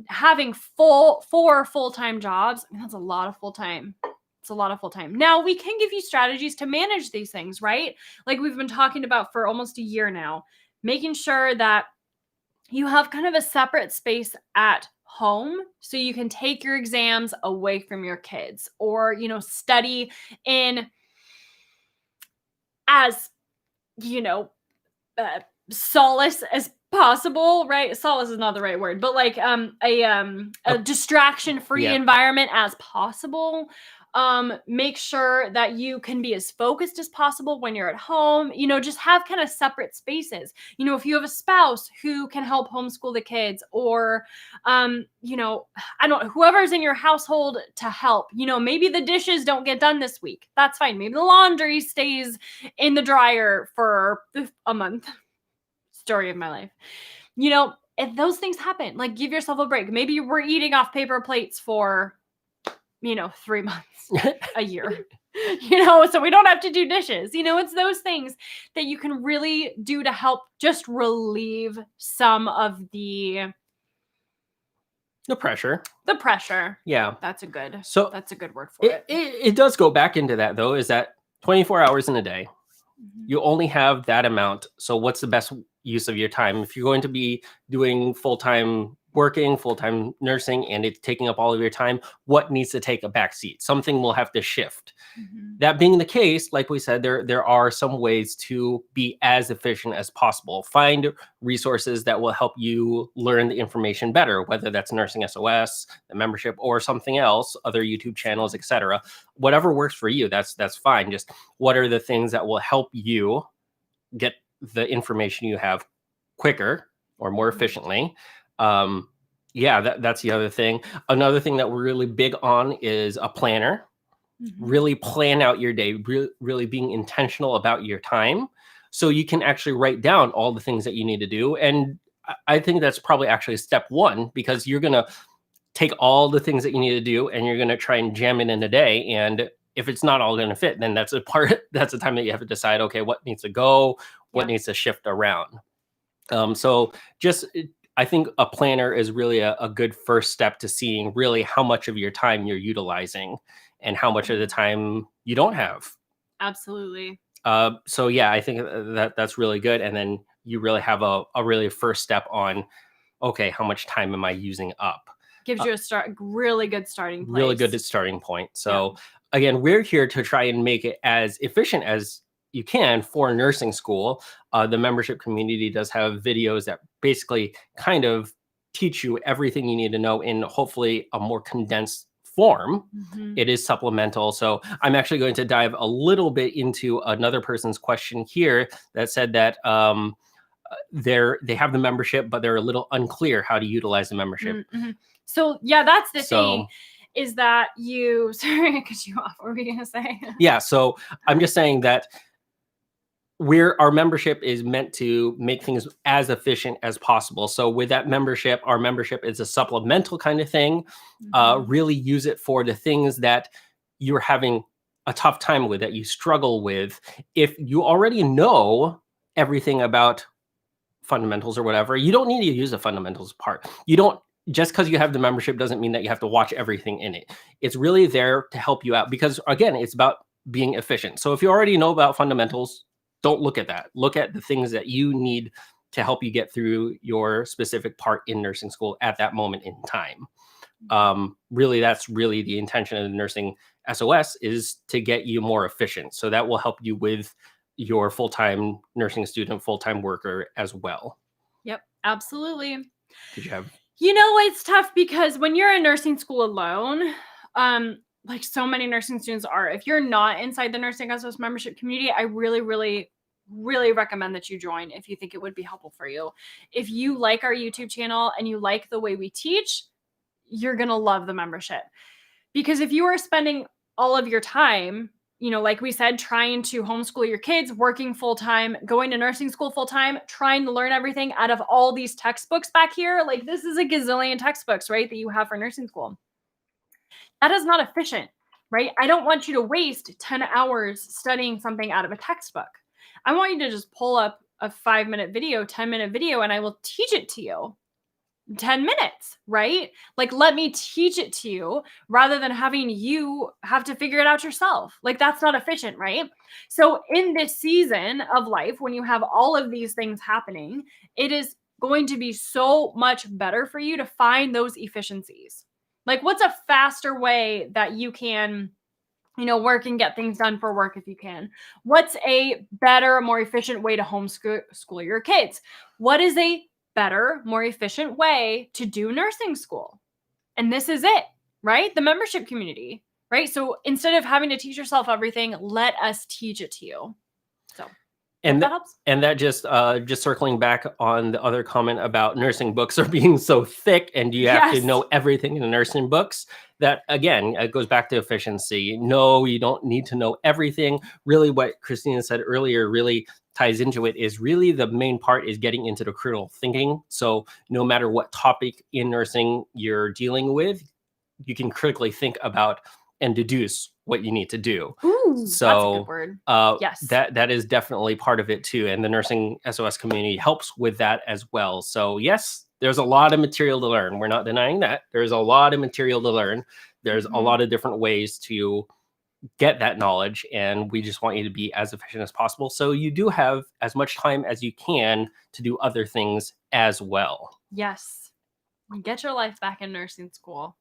having 4 full-time jobs, that's a lot of full-time. It's a lot of full-time. Now, we can give you strategies to manage these things, right? Like we've been talking about for almost a year now, making sure that you have kind of a separate space at home so you can take your exams away from your kids or, study in as, solace as possible, right? Solace is not the right word, but like a distraction-free environment as possible. Make sure that you can be as focused as possible when you're at home. Just have kind of separate spaces. If you have a spouse who can help homeschool the kids or I don't, whoever's in your household to help. Maybe the dishes don't get done this week. That's fine. Maybe the laundry stays in the dryer for a month. Story of my life. If those things happen, like give yourself a break. Maybe we're eating off paper plates for 3 months, a year, so we don't have to do dishes. It's those things that you can really do to help just relieve some of the pressure. Yeah. That's a good word for it. It does go back into that though, is that 24 hours in a day. You only have that amount. So what's the best use of your time? If you're going to be doing full-time working, full-time nursing, and it's taking up all of your time, what needs to take a back seat? Something will have to shift. That being the case, like we said, there are some ways to be as efficient as possible. Find resources that will help you learn the information better, whether that's Nursing SOS, the membership, or something else, other YouTube channels, etc. Whatever works for you, that's fine. Just what are the things that will help you get the information you have quicker or more efficiently, Yeah, that's the other thing. Another thing that we're really big on is a planner. Really plan out your day, really being intentional about your time, so you can actually write down all the things that you need to do. And I think that's probably actually step one, because you're going to take all the things that you need to do and you're going to try and jam it in a day. And if it's not all going to fit, then that's a time that you have to decide, okay, what needs to go, what needs to shift around. So just, I think a planner is really a good first step to seeing really how much of your time you're utilizing and how much of the time you don't have. Absolutely. So yeah, I think that's really good. And then you really have a really first step on, okay, how much time am I using up? Gives you a really good starting place. Really good starting point. So again, we're here to try and make it as efficient as you can for nursing school. The membership community does have videos that basically kind of teach you everything you need to know in hopefully a more condensed form. It is supplemental. So I'm actually going to dive a little bit into another person's question here that said that they have the membership, but they're a little unclear how to utilize the membership. So yeah, that's the thing, is that you, sorry, I cut you off. What were you going to say? Yeah. So I'm just saying that our membership is meant to make things as efficient as possible. So with that membership, our membership is a supplemental kind of thing. Really use it for the things that you're having a tough time with, that you struggle with. If you already know everything about fundamentals or whatever, you don't need to use the fundamentals part. You don't, just because you have the membership doesn't mean that you have to watch everything in it. It's really there to help you out, because again, it's about being efficient. So if you already know about fundamentals, don't look at that. Look at the things that you need to help you get through your specific part in nursing school at that moment in time. Really, that's really the intention of the nursing SOS, is to get you more efficient. So that will help you with your full-time nursing student, full-time worker as well. Yep, absolutely. Did you have? You know, it's tough because when you're in nursing school alone, like so many nursing students are, if you're not inside the nursing SOS membership community, I really, really, really recommend that you join if you think it would be helpful for you. If you like our YouTube channel and you like the way we teach, you're going to love the membership. Because if you are spending all of your time, you know, like we said, trying to homeschool your kids, working full-time, going to nursing school full-time, trying to learn everything out of all these textbooks back here, like this is a gazillion textbooks, right, that you have for nursing school. That is not efficient, right? I don't want you to waste 10 hours studying something out of a textbook. I want you to just pull up a 5-minute video, 10-minute video, and I will teach it to you. 10 minutes, right? Like, let me teach it to you rather than having you have to figure it out yourself. Like, that's not efficient, right? So in this season of life, when you have all of these things happening, it is going to be so much better for you to find those efficiencies. Like, what's a faster way that you can, you know, work and get things done for work if you can? What's a better, more efficient way to homeschool your kids? What is a better, more efficient way to do nursing school? And this is it, right? The membership community, right? So instead of having to teach yourself everything, let us teach it to you. So And that helps. And that just circling back on the other comment about nursing books are being so thick, and you have to know everything in the nursing books. That again, it goes back to efficiency. No, you don't need to know everything. Really, what Christina said earlier really ties into it. Is really the main part is getting into the critical thinking. So no matter what topic in nursing you're dealing with, you can critically think about and deduce what you need to do. Ooh, so that's a good word. Yes, that is definitely part of it too, and the nursing SOS community helps with that as well. So yes, there's a lot of material to learn. We're not denying that. There's a lot of material to learn. There's a lot of different ways to get that knowledge, and we just want you to be as efficient as possible, so you do have as much time as you can to do other things as well. Yes, get your life back in nursing school.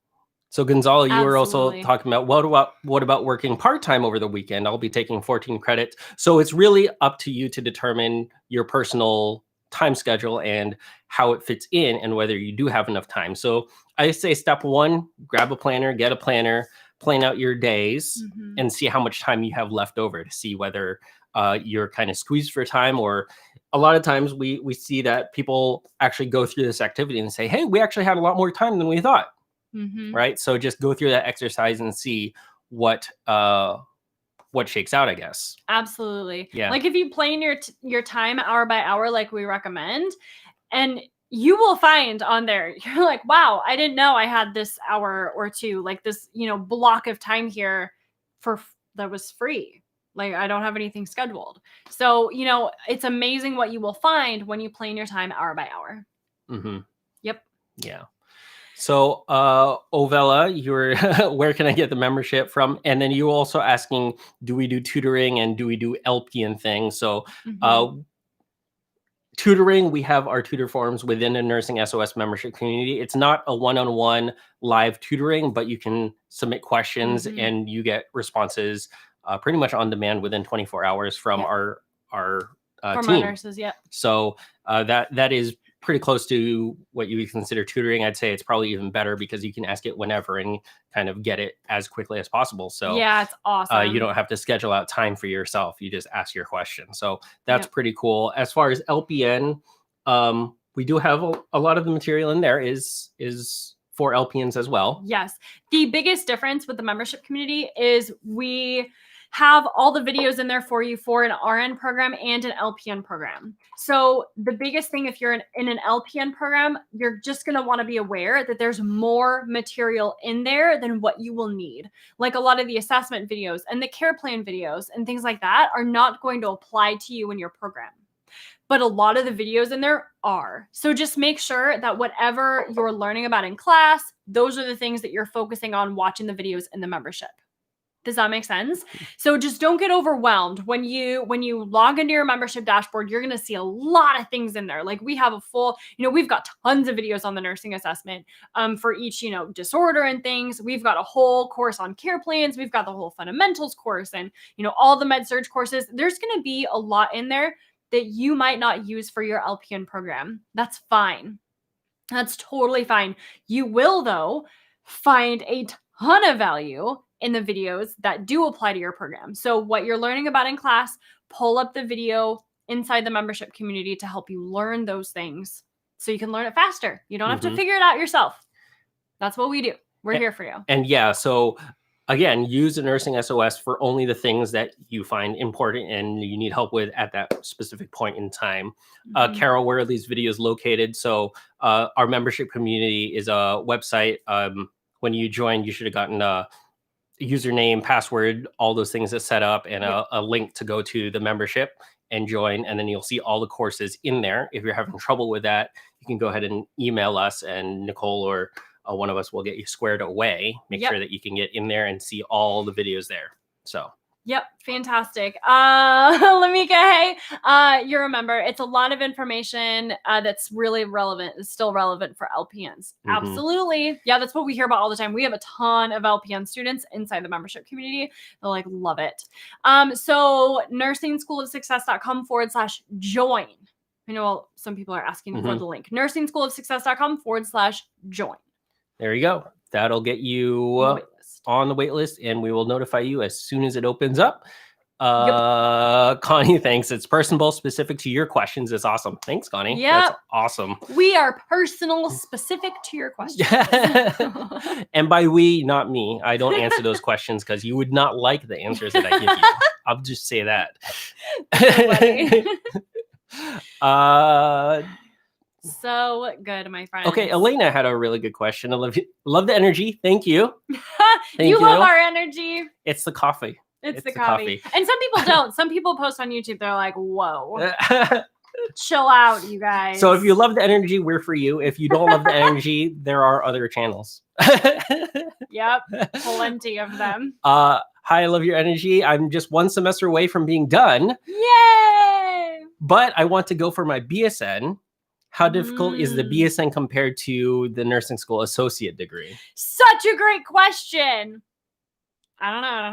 So Gonzalo, you were also talking about what about working part-time over the weekend? I'll be taking 14 credits. So it's really up to you to determine your personal time schedule and how it fits in and whether you do have enough time. So I say step one, grab a planner, get a planner, plan out your days and see how much time you have left over to see whether you're kind of squeezed for time, or a lot of times we see that people actually go through this activity and say, hey, we actually had a lot more time than we thought. Right? So just go through that exercise and see what shakes out, I guess. Absolutely. Yeah. Like if you plan your time hour by hour, like we recommend, and you will find on there, you're like, wow, I didn't know I had this hour or two, like this, block of time here that was free. Like I don't have anything scheduled. So, it's amazing what you will find when you plan your time hour by hour. Yep. Yeah. So, Ovella, you're where can I get the membership from? And then you also asking, do we do tutoring and do we do LPN things? So, tutoring, we have our tutor forums within the Nursing SOS membership community. It's not a one-on-one live tutoring, but you can submit questions and you get responses pretty much on demand within 24 hours from our from team. Our nurses. Yeah. So that is pretty close to what you would consider tutoring. I'd say it's probably even better because you can ask it whenever and kind of get it as quickly as possible. So yeah, it's awesome. You don't have to schedule out time for yourself. You just ask your question. So that's pretty cool. As far as LPN, we do have a lot of the material in there is for LPNs as well. Yes. The biggest difference with the membership community is we have all the videos in there for you for an RN program and an LPN program. So the biggest thing, if you're in an LPN program, you're just going to want to be aware that there's more material in there than what you will need. Like a lot of the assessment videos and the care plan videos and things like that are not going to apply to you in your program. But a lot of the videos in there are. So just make sure that whatever you're learning about in class, those are the things that you're focusing on watching the videos in the membership. Does that make sense? So just don't get overwhelmed. When you log into your membership dashboard, you're going to see a lot of things in there. Like we have a full, we've got tons of videos on the nursing assessment for each, disorder and things. We've got a whole course on care plans. We've got the whole fundamentals course and, all the Med-surg courses. There's going to be a lot in there that you might not use for your LPN program. That's fine. That's totally fine. You will, though, find a ton of value in the videos that do apply to your program. So what you're learning about in class, pull up the video inside the membership community to help you learn those things so you can learn it faster. You don't have to figure it out yourself. That's what we do. We're here for you. And yeah, so again, use the Nursing SOS for only the things that you find important and you need help with at that specific point in time. Carol, where are these videos located? So our membership community is a website. When you joined, you should have gotten a username, password, all those things that's set up, and a link to go to the membership and join. And then you'll see all the courses in there. If you're having trouble with that, you can go ahead and email us, and Nicole or one of us will get you squared away. Make sure that you can get in there and see all the videos there. So. Yep. Fantastic. Lamika, hey, you remember it's a lot of information that's really relevant. It's still relevant for LPNs. Absolutely. Yeah. That's what we hear about all the time. We have a ton of LPN students inside the membership community. They'll love it. So nursingschoolofsuccess.com/join. I know some people are asking for the link. nursingschoolofsuccess.com/join. There you go. That'll get you on the wait list, and we will notify you as soon as it opens up. Connie, thanks. It's personable, specific to your questions. It's awesome. Thanks, Connie. That's awesome. We are personal, specific to your questions. And by we, not me. I don't answer those questions because you would not like the answers that I give you. I'll just say that. So good, my friend. Okay, Elena had a really good question. I love the energy. Thank you. Thank you love our energy. It's the coffee. It's the coffee. And some people don't. Some people post on YouTube. They're like, whoa. Chill out, you guys. So if you love the energy, we're for you. If you don't love the energy, there are other channels. Yep. Plenty of them. Hi, I love your energy. I'm just one semester away from being done. Yay! But I want to go for my BSN. How difficult is the BSN compared to the nursing school associate degree? Such a great question. I don't know.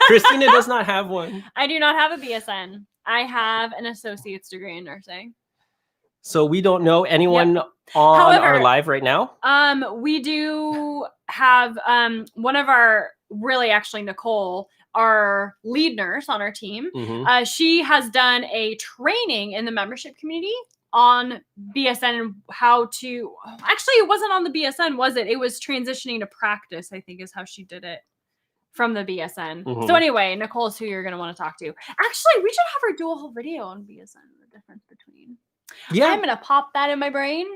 Christina does not have one. I do not have a BSN. I have an associate's degree in nursing. So we don't know anyone on However, our live right now. We do have one of our, really actually Nicole, our lead nurse on our team. Mhm. She has done a training in the membership community on BSN and how to, actually it wasn't on the BSN, was it? It was transitioning to practice, I think is how she did it from the BSN. Mhm. So anyway, Nicole's who you're going to want to talk to. Actually, we should have her do a whole video on BSN, the difference between. Yeah. I'm going to pop that in my brain.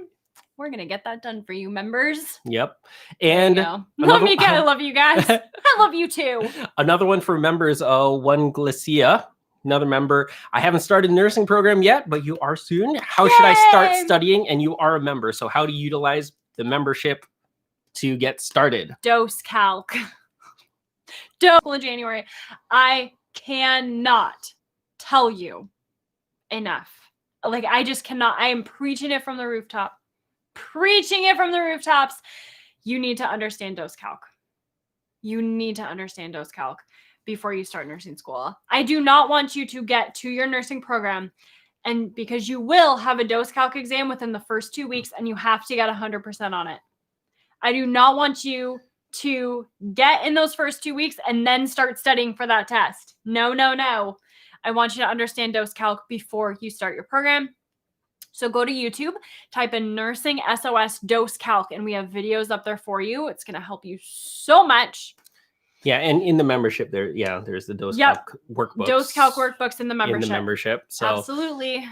We're going to get that done for you, members. Yep. And I love you guys. I love you too. Another one for members, one Glacia, another member. I haven't started nursing program yet, but you are soon. How should I start studying? And you are a member. So how to utilize the membership to get started? Dose calc. Dose in January. I cannot tell you enough. Like, I just cannot. I am preaching it from the rooftop. Preaching it from the rooftops. You need to understand dose calc. You need to understand dose calc before you start nursing school. I do not want you to get to your nursing program, and because you will have a dose calc exam within the first 2 weeks and you have to get 100% on it. I do not want you to get in those first 2 weeks and then start studying for that test. No, no, no. I want you to understand dose calc before you start your program. So go to YouTube, type in nursing SOS dose calc, and we have videos up there for you. It's going to help you so much. Yeah, and in the membership there's the dose calc workbooks. Dose calc workbooks in the membership. So absolutely.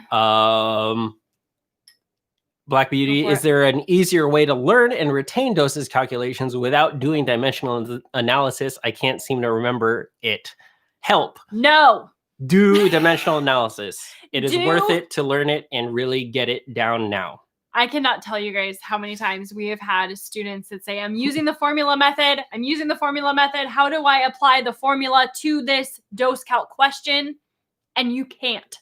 Black Beauty, is there an easier way to learn and retain doses calculations without doing dimensional analysis? I can't seem to remember it. Help. No. Do dimensional analysis. It is worth it to learn it and really get it down now. I cannot tell you guys how many times we have had students that say, I'm using the formula method. I'm using the formula method. How do I apply the formula to this dose calc question? And you can't.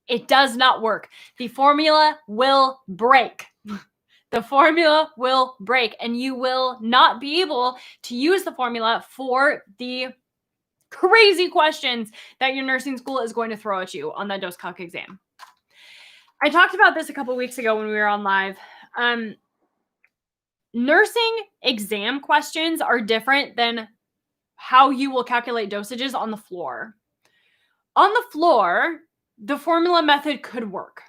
It does not work. The formula will break. The formula will break, and you will not be able to use the formula for the crazy questions that your nursing school is going to throw at you on that dose calc exam. I talked about this a couple weeks ago when we were on live. Nursing exam questions are different than how you will calculate dosages on the floor. On the floor, the formula method could work,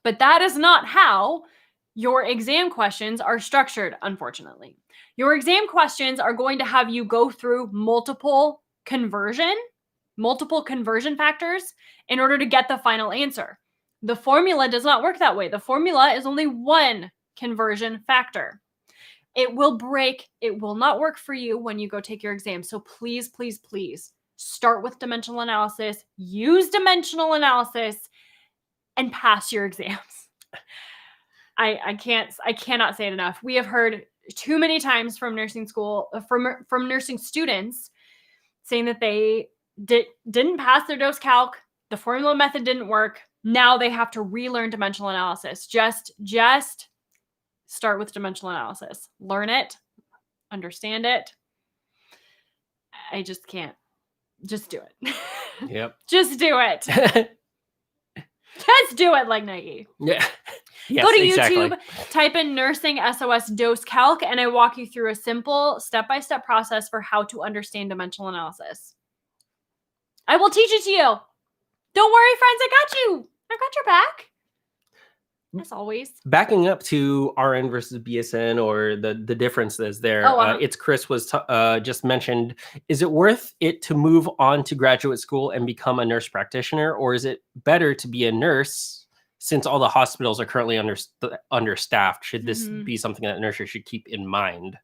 but that is not how your exam questions are structured, unfortunately. Your exam questions are going to have you go through multiple conversion factors in order to get the final answer. The formula does not work that way. The formula is only one conversion factor. It will break. It will not work for you when you go take your exam. So please, please, please start with dimensional analysis, use dimensional analysis, and pass your exams. I cannot say it enough. We have heard too many times from nursing school, from nursing students saying that they didn't pass their dose calc. The formula method didn't work. Now they have to relearn dimensional analysis. Just start with dimensional analysis. Learn it. Understand it. I just can't. Just do it. Yep. Just do it. Just do it like Nike. Yeah. Yes, go to YouTube, type in nursing SOS dose calc, and I walk you through a simple step-by-step process for how to understand dimensional analysis. I will teach it to you. Don't worry, friends. I got you. I got your back. As always. Backing up to RN versus BSN, or the differences there, it's Chris was just mentioned. Is it worth it to move on to graduate school and become a nurse practitioner, or is it better to be a nurse since all the hospitals are currently understaffed? Should this be something that nurses should keep in mind?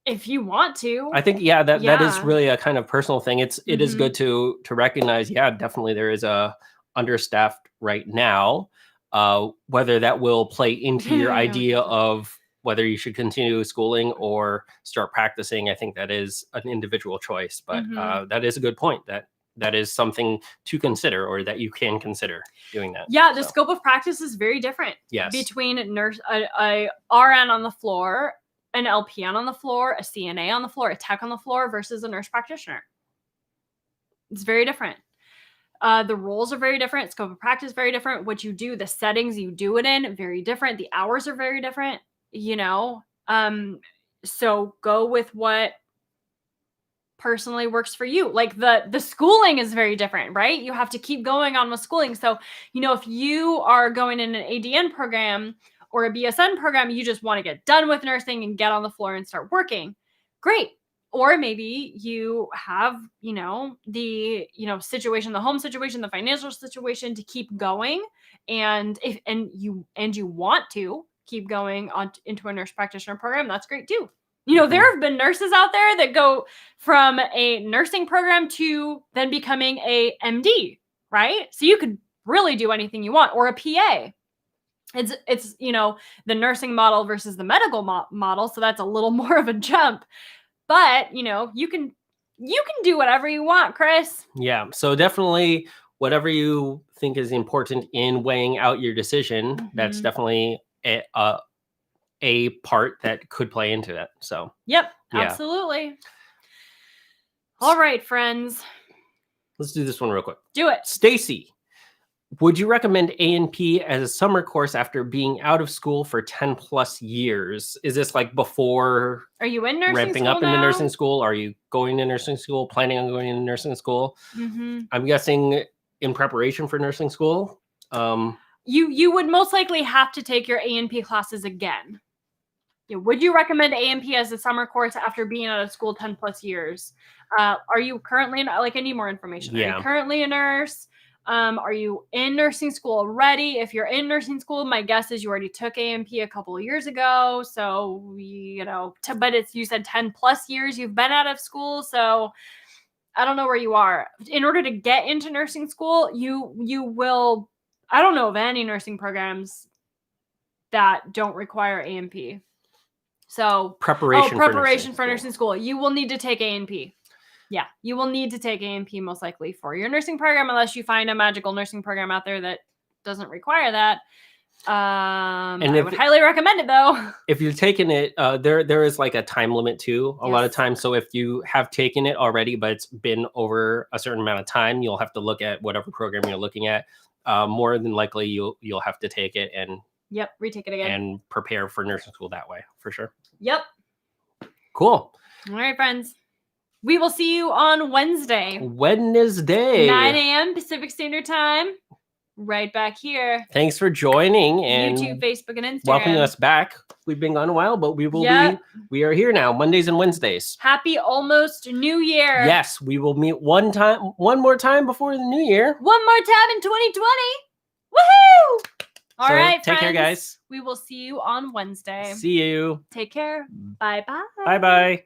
If you want to. I think, that is really a kind of personal thing. It is good to recognize, definitely there is a understaffed right now. Whether that will play into your idea of whether you should continue schooling or start practicing, I think that is an individual choice. But that is a good point. That is something to consider, or that you can consider doing that. Yeah, the scope of practice is very different. Yes. Between a RN on the floor, an LPN on the floor, a CNA on the floor, a tech on the floor versus a nurse practitioner. It's very different. The roles are very different. Scope of practice very different. What you do, the settings you do it in, very different. The hours are very different, you know. So go with what personally works for you. Like the schooling is very different, right? You have to keep going on with schooling. So, you know, if you are going in an ADN program or a BSN program, you just want to get done with nursing and get on the floor and start working. Great. Or maybe you have, you know, the, you know, situation, the home situation, the financial situation to keep going. And if, and you want to keep going on into a nurse practitioner program, that's great too. You know, there have been nurses out there that go from a nursing program to then becoming a MD, right? So you could really do anything you want, or a PA. It's you know, the nursing model versus the medical model, so that's a little more of a jump. But, you know, you can do whatever you want, Chris. Yeah, so definitely whatever you think is important in weighing out your decision, that's definitely a part that could play into that. So, yep, absolutely. All right, friends. Let's do this one real quick. Do it. Stacy, would you recommend A&P as a summer course after being out of school for 10 plus years? Is this like before? Are you in nursing ramping school up now? into nursing school? Are you going to nursing school? Planning on going into nursing school? I'm guessing in preparation for nursing school. You would most likely have to take your A&P classes again. Yeah, would you recommend A&P as a summer course after being out of school 10 plus years? Are you currently I need more information. Yeah. Are you currently a nurse? Are you in nursing school already? If you're in nursing school, my guess is you already took A&P a couple of years ago. So, you know, but you said 10 plus years you've been out of school. So I don't know where you are. In order to get into nursing school, you will, I don't know of any nursing programs that don't require A&P. So preparation for nursing school. You will need to take A&P. Yeah, you will need to take A&P most likely for your nursing program, unless you find a magical nursing program out there that doesn't require that. I would highly recommend it though. If you're taking it, there is like a time limit too. A lot of times. So if you have taken it already, but it's been over a certain amount of time, you'll have to look at whatever program you're looking at. More than likely, you'll have to take it and retake it again and prepare for nursing school that way for sure. Yep. Cool. All right, friends. We will see you on Wednesday. 9 a.m. Pacific Standard Time. Right back here. Thanks for joining and YouTube, Facebook, and Instagram. Welcoming us back. We've been gone a while, but we are here now, Mondays and Wednesdays. Happy almost New Year. Yes, we will meet one more time before the New Year. One more time in 2020. Woohoo! All right, take care, guys. We will see you on Wednesday. See you. Take care. Bye-bye. Bye-bye.